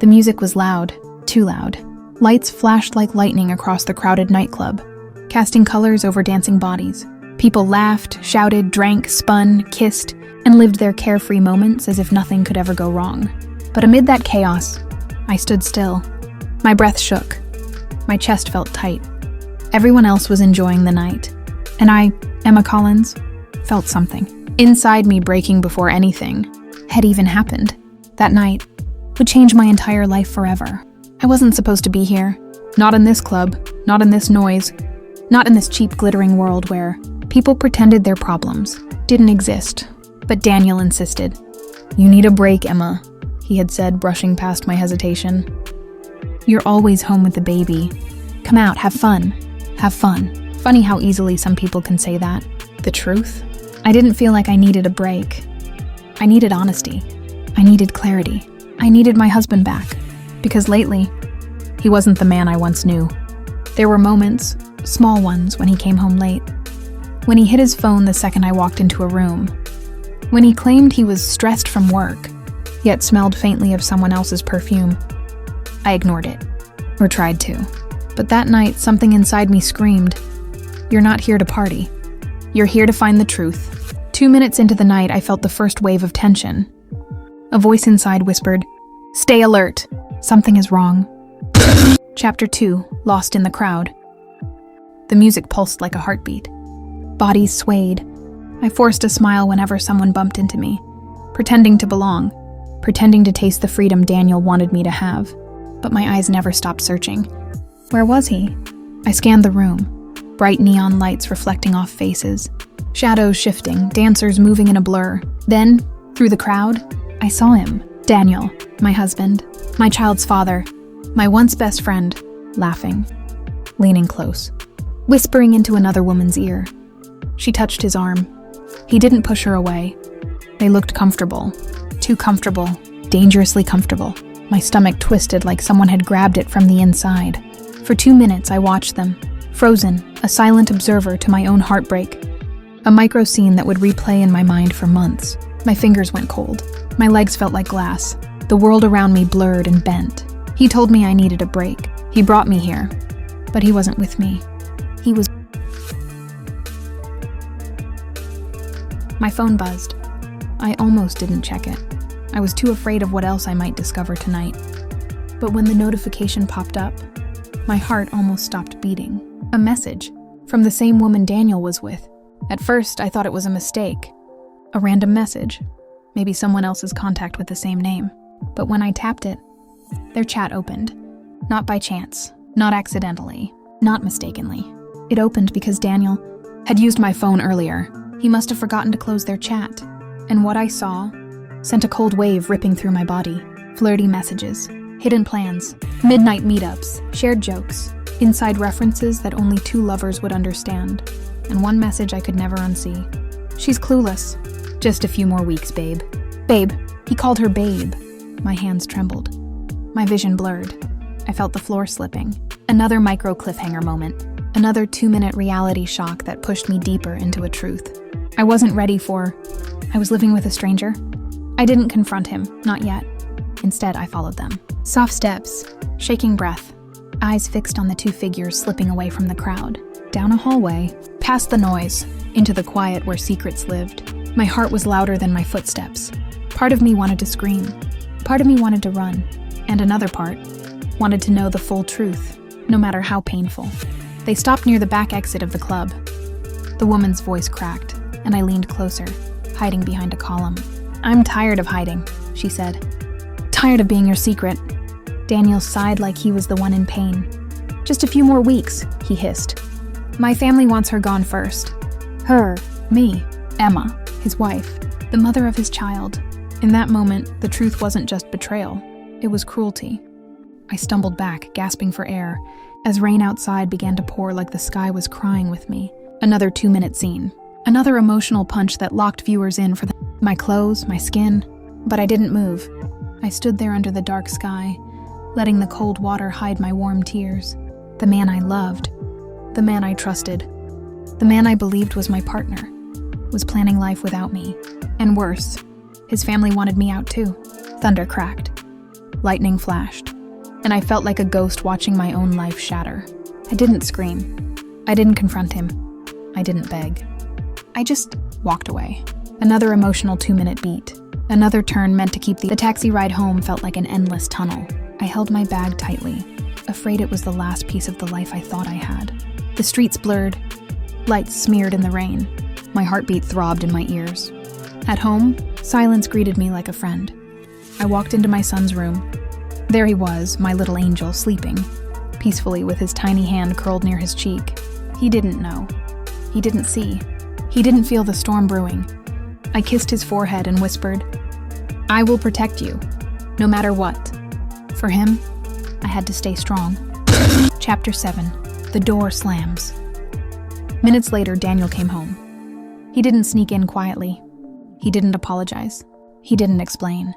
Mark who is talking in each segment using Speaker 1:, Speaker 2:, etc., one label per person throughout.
Speaker 1: The music was loud, too loud. Lights flashed like lightning across the crowded nightclub, casting colors over dancing bodies. People laughed, shouted, drank, spun, kissed, and lived their carefree moments as if nothing could ever go wrong. But amid that chaos, I stood still. My breath shook. My chest felt tight. Everyone else was enjoying the night. And I, Emma Collins, felt something inside me breaking before anything had even happened. That night would change my entire life forever. I wasn't supposed to be here. Not in this club, not in this noise, not in this cheap, glittering world where people pretended their problems didn't exist. But Daniel insisted. "You need a break, Emma," he had said, brushing past my hesitation. "You're always home with the baby. Come out, have fun. Have fun." Funny how easily some people can say that. The truth? I didn't feel like I needed a break. I needed honesty. I needed clarity. I needed my husband back. Because lately, he wasn't the man I once knew. There were moments, small ones, when he came home late. When he hid his phone the second I walked into a room. When he claimed he was stressed from work, yet smelled faintly of someone else's perfume. I ignored it, or tried to. But that night, something inside me screamed, "You're not here to party. You're here to find the truth." 2 minutes into the night, I felt the first wave of tension. A voice inside whispered, "Stay alert. Something is wrong." Chapter 2, Lost in the Crowd. The music pulsed like a heartbeat. Bodies swayed. I forced a smile whenever someone bumped into me, pretending to belong, pretending to taste the freedom Daniel wanted me to have. But my eyes never stopped searching. Where was he? I scanned the room. Bright neon lights reflecting off faces. Shadows shifting, dancers moving in a blur. Then, through the crowd, I saw him. Daniel, my husband, my child's father, my once best friend, laughing, leaning close, whispering into another woman's ear. She touched his arm. He didn't push her away. They looked comfortable. Too comfortable. Dangerously comfortable. My stomach twisted like someone had grabbed it from the inside. For 2 minutes, I watched them, frozen, a silent observer to my own heartbreak. A micro scene that would replay in my mind for months. My fingers went cold. My legs felt like glass. The world around me blurred and bent. He told me I needed a break. He brought me here. But he wasn't with me. He was... My phone buzzed. I almost didn't check it. I was too afraid of what else I might discover tonight. But when the notification popped up, my heart almost stopped beating. A message from the same woman Daniel was with. At first, I thought it was a mistake. A random message. Maybe someone else's contact with the same name. But when I tapped it, their chat opened. Not by chance, not accidentally, not mistakenly. It opened because Daniel had used my phone earlier. He must have forgotten to close their chat. And what I saw sent a cold wave ripping through my body. Flirty messages, hidden plans, midnight meetups, shared jokes, inside references that only two lovers would understand. And one message I could never unsee. "She's clueless. Just a few more weeks, babe." Babe. He called her babe. My hands trembled. My vision blurred. I felt the floor slipping. Another micro cliffhanger moment. Another 2-minute reality shock that pushed me deeper into a truth. I wasn't ready for... I was living with a stranger. I didn't confront him, not yet. Instead, I followed them. Soft steps, shaking breath, eyes fixed on the two figures slipping away from the crowd. Down a hallway, past the noise, into the quiet where secrets lived. My heart was louder than my footsteps. Part of me wanted to scream. Part of me wanted to run. And another part wanted to know the full truth, no matter how painful. They stopped near the back exit of the club. The woman's voice cracked, and I leaned closer, hiding behind a column. "I'm tired of hiding," she said. "Tired of being your secret." Daniel sighed like he was the one in pain. "Just a few more weeks," he hissed. "My family wants her gone first." Her, me, Emma, his wife, the mother of his child. In that moment, the truth wasn't just betrayal. It was cruelty. I stumbled back, gasping for air, as rain outside began to pour like the sky was crying with me. Another 2-minute scene. Another emotional punch that locked viewers in for my clothes, my skin. But I didn't move. I stood there under the dark sky, letting the cold water hide my warm tears. The man I loved, the man I trusted, the man I believed was my partner, was planning life without me. And worse, his family wanted me out too. Thunder cracked. Lightning flashed, and I felt like a ghost watching my own life shatter. I didn't scream. I didn't confront him. I didn't beg. I just walked away. Another emotional 2-minute beat. Another turn meant to keep the taxi ride home felt like an endless tunnel. I held my bag tightly, afraid it was the last piece of the life I thought I had. The streets blurred, lights smeared in the rain. My heartbeat throbbed in my ears. At home, silence greeted me like a friend. I walked into my son's room. There he was, my little angel, sleeping, peacefully with his tiny hand curled near his cheek. He didn't know. He didn't see. He didn't feel the storm brewing. I kissed his forehead and whispered, "I will protect you, no matter what." For him, I had to stay strong. Chapter 7. The door slams. Minutes later, Daniel came home. He didn't sneak in quietly. He didn't apologize. He didn't explain.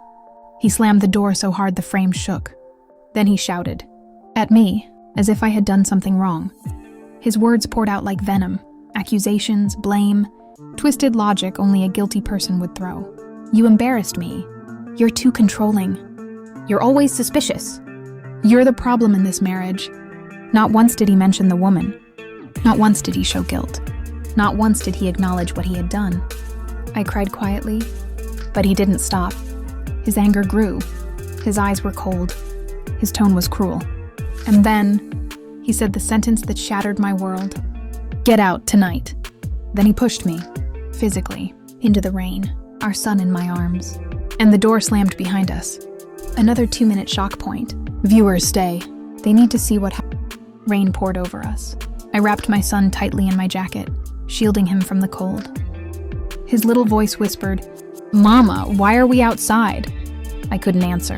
Speaker 1: He slammed the door so hard the frame shook. Then he shouted at me, as if I had done something wrong. His words poured out like venom, accusations, blame, twisted logic only a guilty person would throw. "You embarrassed me. You're too controlling. You're always suspicious. You're the problem in this marriage." Not once did he mention the woman. Not once did he show guilt. Not once did he acknowledge what he had done. I cried quietly, but he didn't stop. His anger grew. His eyes were cold. His tone was cruel. And then, he said the sentence that shattered my world. "Get out tonight." Then he pushed me, physically, into the rain, our son in my arms. And the door slammed behind us. Another 2-minute shock point. Viewers stay. They need to see what happened. Rain poured over us. I wrapped my son tightly in my jacket, shielding him from the cold. His little voice whispered, "Mama, why are we outside?" I couldn't answer.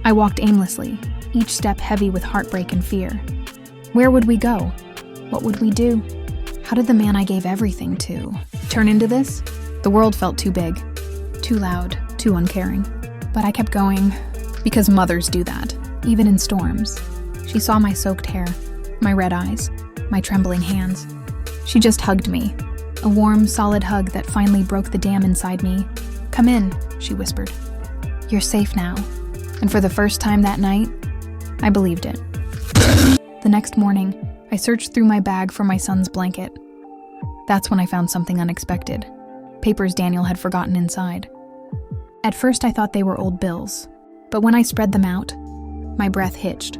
Speaker 1: I walked aimlessly, each step heavy with heartbreak and fear. Where would we go? What would we do? How did the man I gave everything to turn into this? The world felt too big, too loud, too uncaring. But I kept going, because mothers do that, even in storms. She saw my soaked hair, my red eyes, my trembling hands. She just hugged me, a warm, solid hug that finally broke the dam inside me. "Come in," she whispered. "You're safe now." And for the first time that night, I believed it. The next morning, I searched through my bag for my son's blanket. That's when I found something unexpected. Papers Daniel had forgotten inside. At first I thought they were old bills, but when I spread them out, my breath hitched.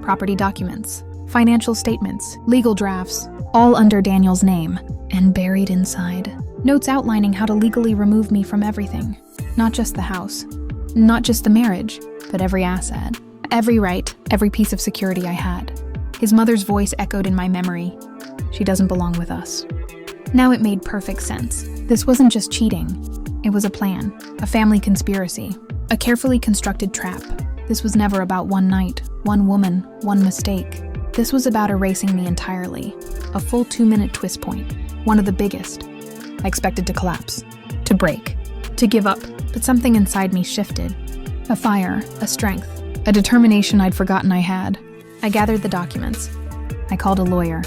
Speaker 1: Property documents, financial statements, legal drafts, all under Daniel's name, and buried inside, notes outlining how to legally remove me from everything. Not just the house, not just the marriage, but every asset, every right, every piece of security I had. His mother's voice echoed in my memory. "She doesn't belong with us." Now it made perfect sense. This wasn't just cheating. It was a plan, a family conspiracy, a carefully constructed trap. This was never about one night, one woman, one mistake. This was about erasing me entirely. A full 2-minute twist point, one of the biggest. I expected to collapse, to break, to give up, but something inside me shifted. A fire, a strength, a determination I'd forgotten I had. I gathered the documents. I called a lawyer.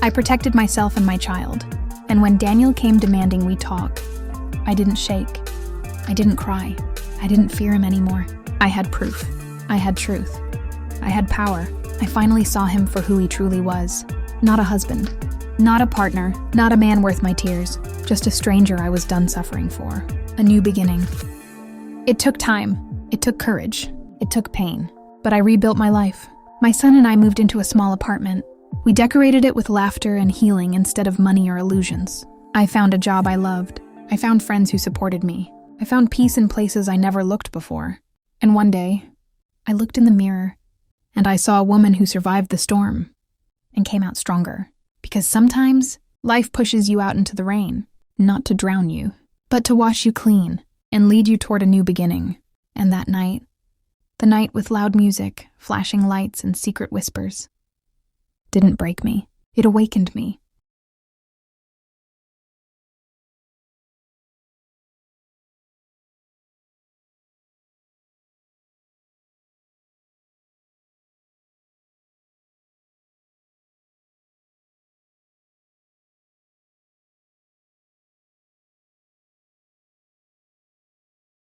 Speaker 1: I protected myself and my child. And when Daniel came demanding we talk, I didn't shake. I didn't cry. I didn't fear him anymore. I had proof. I had truth. I had power. I finally saw him for who he truly was. Not a husband. Not a partner. Not a man worth my tears. Just a stranger I was done suffering for. A new beginning. It took time. It took courage. It took pain. But I rebuilt my life. My son and I moved into a small apartment. We decorated it with laughter and healing instead of money or illusions. I found a job I loved. I found friends who supported me. I found peace in places I never looked before. And one day, I looked in the mirror, and I saw a woman who survived the storm and came out stronger. Because sometimes, life pushes you out into the rain, not to drown you, but to wash you clean and lead you toward a new beginning. And that night, the night with loud music, flashing lights, and secret whispers, didn't break me. It awakened me.